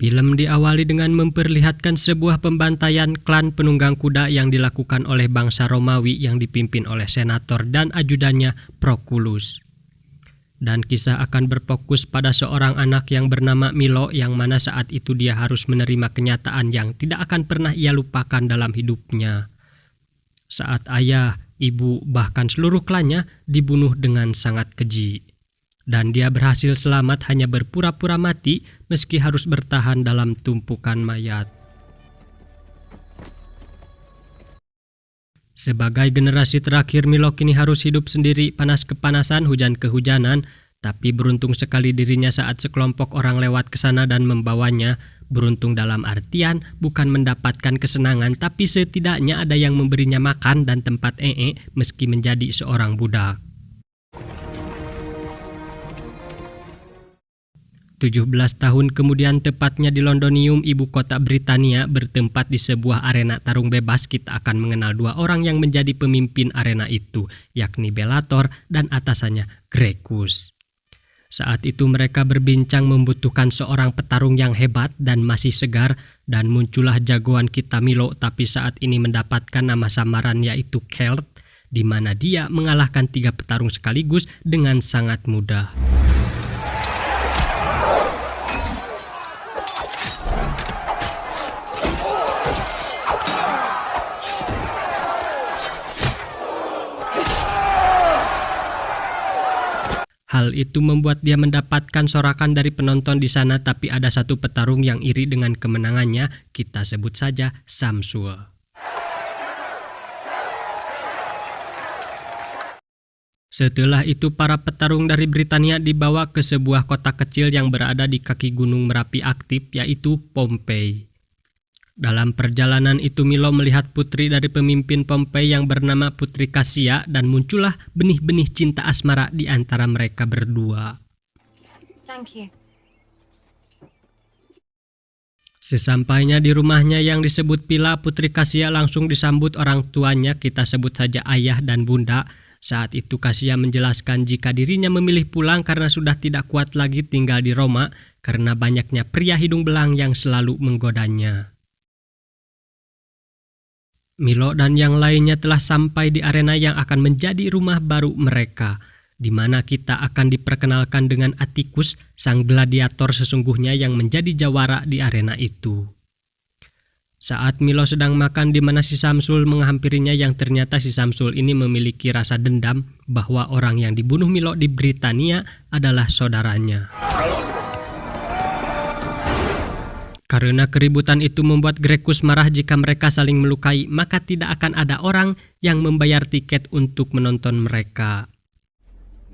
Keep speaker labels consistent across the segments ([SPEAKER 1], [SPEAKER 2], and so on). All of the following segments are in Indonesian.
[SPEAKER 1] Film diawali dengan memperlihatkan sebuah pembantaian klan penunggang kuda yang dilakukan oleh bangsa Romawi yang dipimpin oleh senator dan ajudannya Proculus. Dan kisah akan berfokus pada seorang anak yang bernama Milo yang mana saat itu dia harus menerima kenyataan yang tidak akan pernah ia lupakan dalam hidupnya. Saat ayah, ibu, bahkan seluruh klannya dibunuh dengan sangat keji. Dan dia berhasil selamat hanya berpura-pura mati meski harus bertahan dalam tumpukan mayat. Sebagai generasi terakhir, Milo kini harus hidup sendiri, panas kepanasan, hujan kehujanan, tapi beruntung sekali dirinya saat sekelompok orang lewat ke sana dan membawanya. Beruntung dalam artian bukan mendapatkan kesenangan, tapi setidaknya ada yang memberinya makan dan tempat meski menjadi seorang budak. 17 tahun kemudian, tepatnya di Londonium, ibu kota Britania, bertempat di sebuah arena tarung bebas, kita akan mengenal dua orang yang menjadi pemimpin arena itu, yakni Bellator dan atasannya Gracchus. Saat itu mereka berbincang membutuhkan seorang petarung yang hebat dan masih segar, dan muncullah jagoan kita Milo, tapi saat ini mendapatkan nama samaran yaitu Celt, di mana dia mengalahkan 3 petarung sekaligus dengan sangat mudah. Hal itu membuat dia mendapatkan sorakan dari penonton di sana, tapi ada satu petarung yang iri dengan kemenangannya, kita sebut saja Samsul. Setelah itu para petarung dari Britania dibawa ke sebuah kota kecil yang berada di kaki gunung Merapi aktif, yaitu Pompei. Dalam perjalanan itu Milo melihat putri dari pemimpin Pompei yang bernama Putri Cassia, dan muncullah benih-benih cinta asmara di antara mereka berdua.
[SPEAKER 2] Thank you.
[SPEAKER 1] Sesampainya di rumahnya yang disebut Pila, Putri Cassia langsung disambut orang tuanya, kita sebut saja ayah dan bunda. Saat itu Cassia menjelaskan jika dirinya memilih pulang karena sudah tidak kuat lagi tinggal di Roma karena banyaknya pria hidung belang yang selalu menggodanya. Milo dan yang lainnya telah sampai di arena yang akan menjadi rumah baru mereka, di mana kita akan diperkenalkan dengan Atticus, sang gladiator sesungguhnya yang menjadi jawara di arena itu. Saat Milo sedang makan di mana si Samsul menghampirinya, yang ternyata si Samsul ini memiliki rasa dendam bahwa orang yang dibunuh Milo di Britania adalah saudaranya. Karena keributan itu membuat Gracchus marah jika mereka saling melukai, maka tidak akan ada orang yang membayar tiket untuk menonton mereka.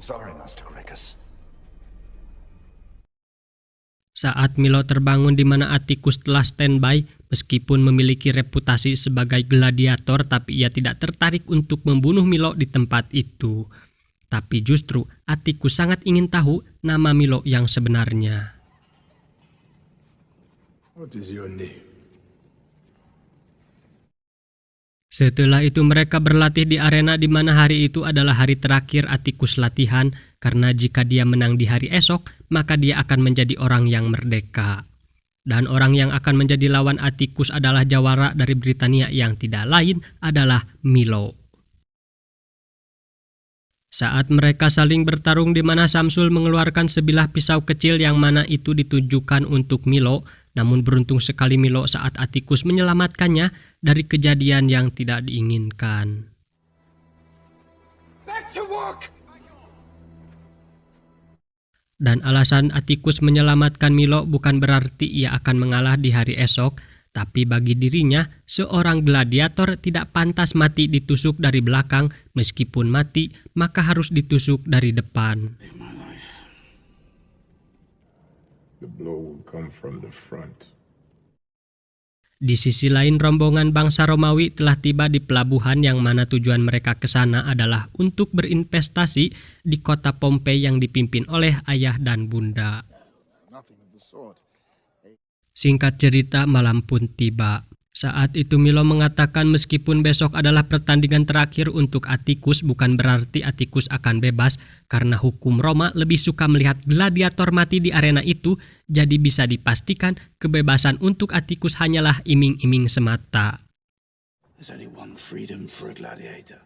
[SPEAKER 3] Sorry, Master Gracchus.
[SPEAKER 1] Saat Milo terbangun di mana Atticus telah standby, meskipun memiliki reputasi sebagai gladiator, tapi ia tidak tertarik untuk membunuh Milo di tempat itu. Tapi justru Atticus sangat ingin tahu nama Milo yang sebenarnya.
[SPEAKER 3] What is your name?
[SPEAKER 1] Setelah itu mereka berlatih di arena di mana hari itu adalah hari terakhir Atticus latihan, karena jika dia menang di hari esok, maka dia akan menjadi orang yang merdeka. Dan orang yang akan menjadi lawan Atticus adalah jawara dari Britania yang tidak lain adalah Milo. Saat mereka saling bertarung di mana Samsul mengeluarkan sebilah pisau kecil yang mana itu ditujukan untuk Milo, namun beruntung sekali Milo saat Atticus menyelamatkannya dari kejadian yang tidak diinginkan.
[SPEAKER 3] Back to work!
[SPEAKER 1] Dan alasan Atticus menyelamatkan Milo bukan berarti ia akan mengalah di hari esok, tapi bagi dirinya, seorang gladiator tidak pantas mati ditusuk dari belakang, meskipun mati, maka harus ditusuk dari depan.
[SPEAKER 3] The blow will come from the front.
[SPEAKER 1] Di sisi lain, rombongan bangsa Romawi telah tiba di pelabuhan yang mana tujuan mereka ke sana adalah untuk berinvestasi di kota Pompei yang dipimpin oleh ayah dan bunda. Singkat cerita, malam pun tiba. Saat itu Milo mengatakan meskipun besok adalah pertandingan terakhir untuk Atticus, bukan berarti Atticus akan bebas karena hukum Roma lebih suka melihat gladiator mati di arena itu, jadi bisa dipastikan kebebasan untuk Atticus hanyalah iming-iming semata.
[SPEAKER 4] There's only one freedom for a gladiator.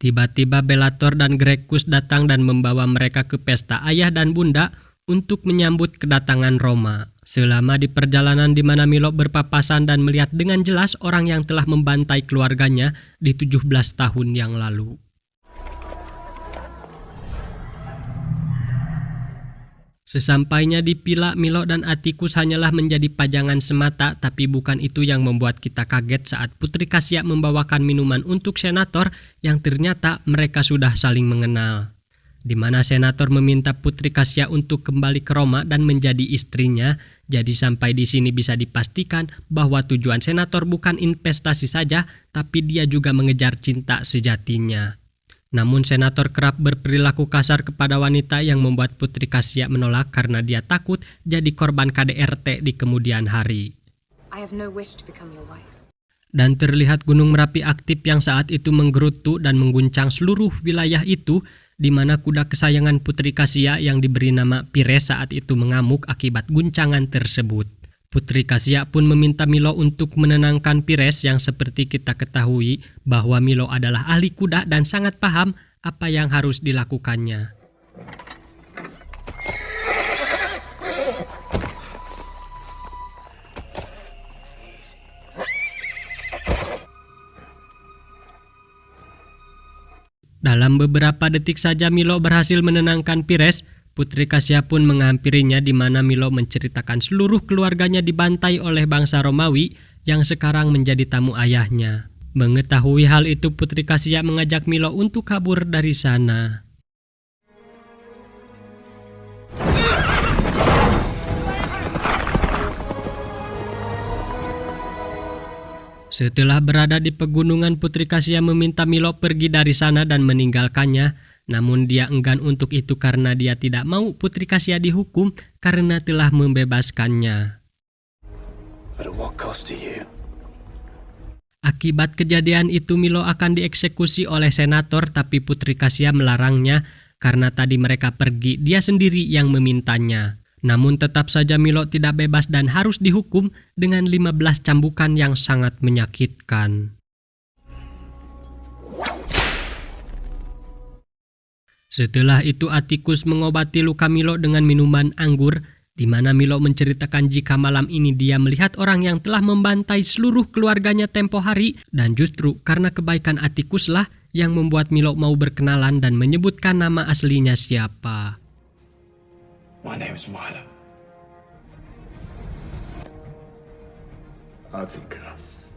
[SPEAKER 1] Tiba-tiba Bellator dan Gracchus datang dan membawa mereka ke pesta ayah dan bunda untuk menyambut kedatangan Roma. Selama di perjalanan di mana Milo berpapasan dan melihat dengan jelas orang yang telah membantai keluarganya di 17 tahun yang lalu. Sesampainya di Pila, Milo dan Atticus hanyalah menjadi pajangan semata, tapi bukan itu yang membuat kita kaget saat Putri Kasia membawakan minuman untuk senator yang ternyata mereka sudah saling mengenal. Di mana senator meminta Putri Kasia untuk kembali ke Roma dan menjadi istrinya. Jadi sampai di sini bisa dipastikan bahwa tujuan senator bukan investasi saja, tapi dia juga mengejar cinta sejatinya. Namun senator kerap berperilaku kasar kepada wanita yang membuat Putri Kasia menolak karena dia takut jadi korban KDRT di kemudian hari.
[SPEAKER 2] I have no wish to become your wife.
[SPEAKER 1] Dan terlihat Gunung Merapi aktif yang saat itu menggerutu dan mengguncang seluruh wilayah itu, di mana kuda kesayangan Putri Kasia yang diberi nama Pires saat itu mengamuk akibat guncangan tersebut. Putri Kasia pun meminta Milo untuk menenangkan Pires yang seperti kita ketahui bahwa Milo adalah ahli kuda dan sangat paham apa yang harus dilakukannya. Dalam beberapa detik saja Milo berhasil menenangkan Pires. Putri Kasia pun menghampirinya di mana Milo menceritakan seluruh keluarganya dibantai oleh bangsa Romawi yang sekarang menjadi tamu ayahnya. Mengetahui hal itu, Putri Kasia mengajak Milo untuk kabur dari sana. Setelah berada di pegunungan, Putri Kasia meminta Milo pergi dari sana dan meninggalkannya. Namun dia enggan untuk itu karena dia tidak mau Putri Kasia dihukum karena telah membebaskannya.
[SPEAKER 4] But at what cost to you?
[SPEAKER 1] Akibat kejadian itu Milo akan dieksekusi oleh senator, tapi Putri Kasia melarangnya karena tadi mereka pergi, dia sendiri yang memintanya. Namun tetap saja Milo tidak bebas dan harus dihukum dengan 15 cambukan yang sangat menyakitkan. Setelah itu Atticus mengobati luka Milo dengan minuman anggur, di mana Milo menceritakan jika malam ini dia melihat orang yang telah membantai seluruh keluarganya tempo hari, dan justru karena kebaikan Atticus lah yang membuat Milo mau berkenalan dan menyebutkan nama aslinya siapa.
[SPEAKER 4] My name is Milo.
[SPEAKER 3] Atticus.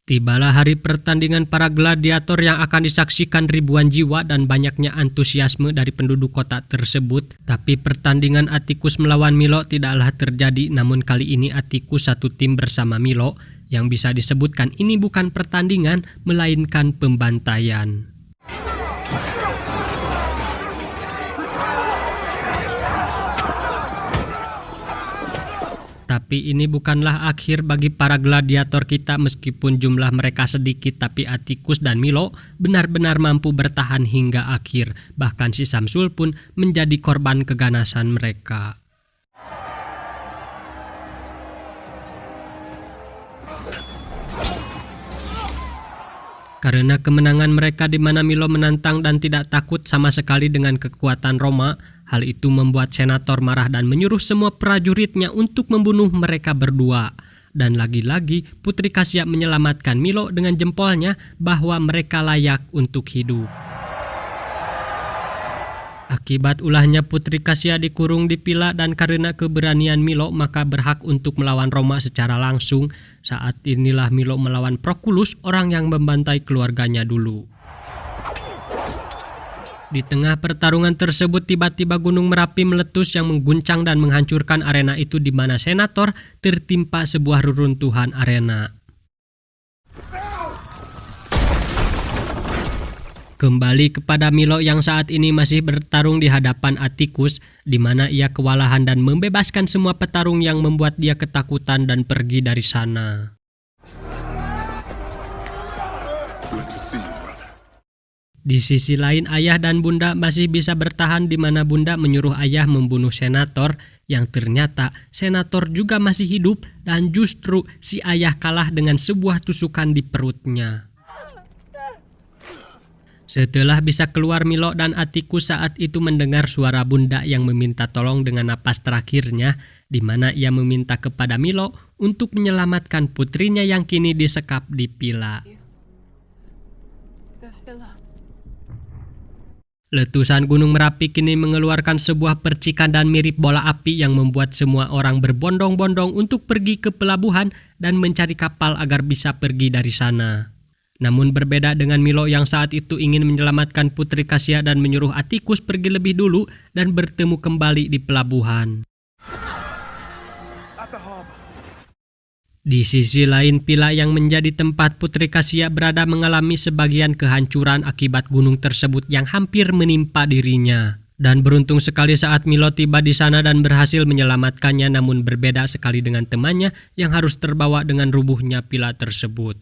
[SPEAKER 1] Tibalah hari pertandingan para gladiator yang akan disaksikan ribuan jiwa dan banyaknya antusiasme dari penduduk kota tersebut. Tapi pertandingan Atticus melawan Milo tidaklah terjadi, namun kali ini Atticus satu tim bersama Milo, yang bisa disebutkan ini bukan pertandingan melainkan pembantaian. Tapi ini bukanlah akhir bagi para gladiator kita. Meskipun jumlah mereka sedikit, tapi Atticus dan Milo benar-benar mampu bertahan hingga akhir. Bahkan si Samsul pun menjadi korban keganasan mereka. Karena kemenangan mereka di mana Milo menantang dan tidak takut sama sekali dengan kekuatan Roma, hal itu membuat senator marah dan menyuruh semua prajuritnya untuk membunuh mereka berdua. Dan lagi-lagi Putri Kasia menyelamatkan Milo dengan jempolnya bahwa mereka layak untuk hidup. Akibat ulahnya Putri Kasia dikurung di Pila, dan karena keberanian Milo maka berhak untuk melawan Roma secara langsung. Saat inilah Milo melawan Proculus, orang yang membantai keluarganya dulu. Di tengah pertarungan tersebut tiba-tiba Gunung Merapi meletus yang mengguncang dan menghancurkan arena itu, di mana senator tertimpa sebuah reruntuhan arena. Kembali kepada Milo yang saat ini masih bertarung di hadapan Atticus, di mana ia kewalahan dan membebaskan semua petarung yang membuat dia ketakutan dan pergi dari sana. Di sisi lain, ayah dan bunda masih bisa bertahan, di mana bunda menyuruh ayah membunuh senator, yang ternyata senator juga masih hidup dan justru si ayah kalah dengan sebuah tusukan di perutnya. Setelah bisa keluar, Milo dan Atticus saat itu mendengar suara bunda yang meminta tolong dengan napas terakhirnya, di mana ia meminta kepada Milo untuk menyelamatkan putrinya yang kini disekap di pila. Letusan Gunung Merapi kini mengeluarkan sebuah percikan dan mirip bola api yang membuat semua orang berbondong-bondong untuk pergi ke pelabuhan dan mencari kapal agar bisa pergi dari sana. Namun berbeda dengan Milo yang saat itu ingin menyelamatkan Putri Kasia dan menyuruh Atticus pergi lebih dulu dan bertemu kembali di pelabuhan. Di sisi lain, pila yang menjadi tempat Putri Kasia berada mengalami sebagian kehancuran akibat gunung tersebut yang hampir menimpa dirinya. Dan beruntung sekali saat Milo tiba di sana dan berhasil menyelamatkannya, namun berbeda sekali dengan temannya yang harus terbawa dengan rubuhnya pila tersebut.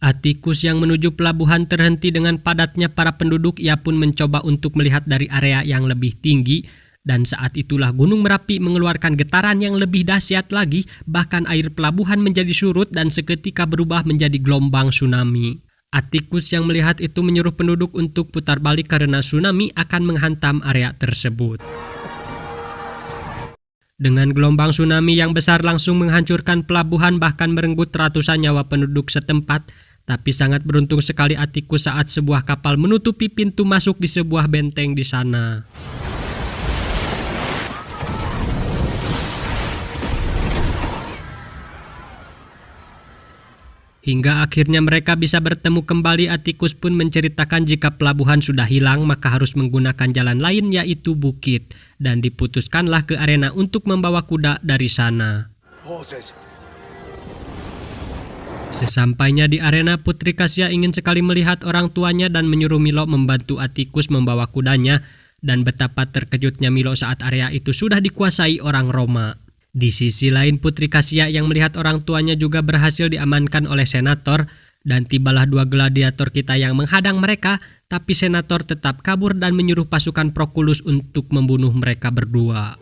[SPEAKER 1] Atticus yang menuju pelabuhan terhenti dengan padatnya para penduduk. Ia pun mencoba untuk melihat dari area yang lebih tinggi, dan saat itulah Gunung Merapi mengeluarkan getaran yang lebih dahsyat lagi. Bahkan air pelabuhan menjadi surut dan seketika berubah menjadi gelombang tsunami. Atticus yang melihat itu menyuruh penduduk untuk putar balik karena tsunami akan menghantam area tersebut. Dengan gelombang tsunami yang besar langsung menghancurkan pelabuhan, bahkan merenggut ratusan nyawa penduduk setempat. Tapi sangat beruntung sekali Atticus saat sebuah kapal menutupi pintu masuk di sebuah benteng di sana. Hingga akhirnya mereka bisa bertemu kembali. Atticus pun menceritakan jika pelabuhan sudah hilang maka harus menggunakan jalan lain, yaitu bukit. Dan diputuskanlah ke arena untuk membawa kuda dari sana. Sesampainya di arena, Putri Kasia ingin sekali melihat orang tuanya dan menyuruh Milo membantu Atticus membawa kudanya, dan betapa terkejutnya Milo saat area itu sudah dikuasai orang Roma. Di sisi lain, Putri Kasia yang melihat orang tuanya juga berhasil diamankan oleh senator, dan tibalah dua gladiator kita yang menghadang mereka, tapi senator tetap kabur dan menyuruh pasukan Proculus untuk membunuh mereka berdua.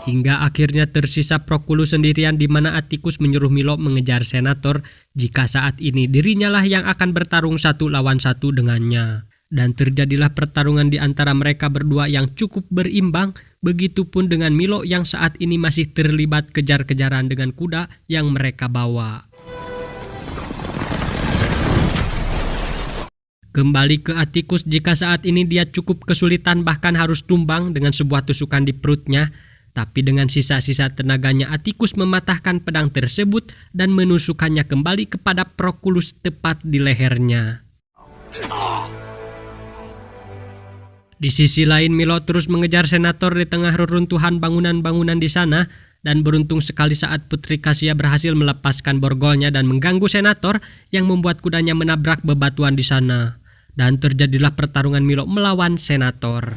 [SPEAKER 1] Hingga akhirnya tersisa Proculus sendirian, di mana Atticus menyuruh Milo mengejar senator jika saat ini dirinya lah yang akan bertarung 1 lawan 1 dengannya. Dan terjadilah pertarungan di antara mereka berdua yang cukup berimbang, begitupun dengan Milo yang saat ini masih terlibat kejar-kejaran dengan kuda yang mereka bawa. Kembali ke Atticus, jika saat ini dia cukup kesulitan bahkan harus tumbang dengan sebuah tusukan di perutnya. Tapi dengan sisa-sisa tenaganya, Atticus mematahkan pedang tersebut dan menusukkannya kembali kepada Proculus tepat di lehernya. Di sisi lain, Milo terus mengejar senator di tengah reruntuhan bangunan-bangunan di sana, dan beruntung sekali saat Putri Kasia berhasil melepaskan borgolnya dan mengganggu senator yang membuat kudanya menabrak bebatuan di sana. Dan terjadilah pertarungan Milo melawan senator.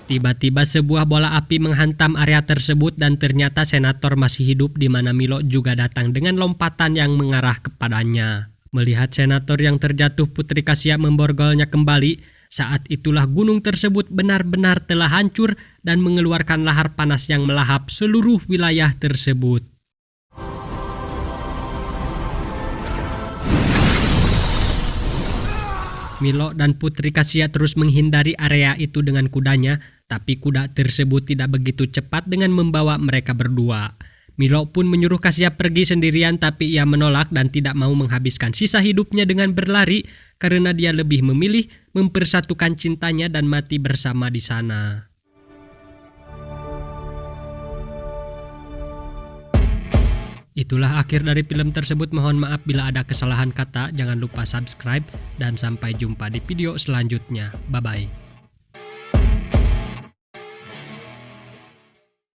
[SPEAKER 1] Tiba-tiba sebuah bola api menghantam area tersebut dan ternyata senator masih hidup, di mana Milo juga datang dengan lompatan yang mengarah kepadanya. Melihat senator yang terjatuh, Putri Kasia memborgolnya kembali. Saat itulah gunung tersebut benar-benar telah hancur dan mengeluarkan lahar panas yang melahap seluruh wilayah tersebut. Milo dan Putri Kasia terus menghindari area itu dengan kudanya, tapi kuda tersebut tidak begitu cepat dengan membawa mereka berdua. Milo pun menyuruh Kasia pergi sendirian, tapi ia menolak dan tidak mau menghabiskan sisa hidupnya dengan berlari karena dia lebih memilih mempersatukan cintanya dan mati bersama di sana. Itulah akhir dari film tersebut. Mohon maaf bila ada kesalahan kata. Jangan lupa subscribe dan sampai jumpa di video selanjutnya. Bye-bye.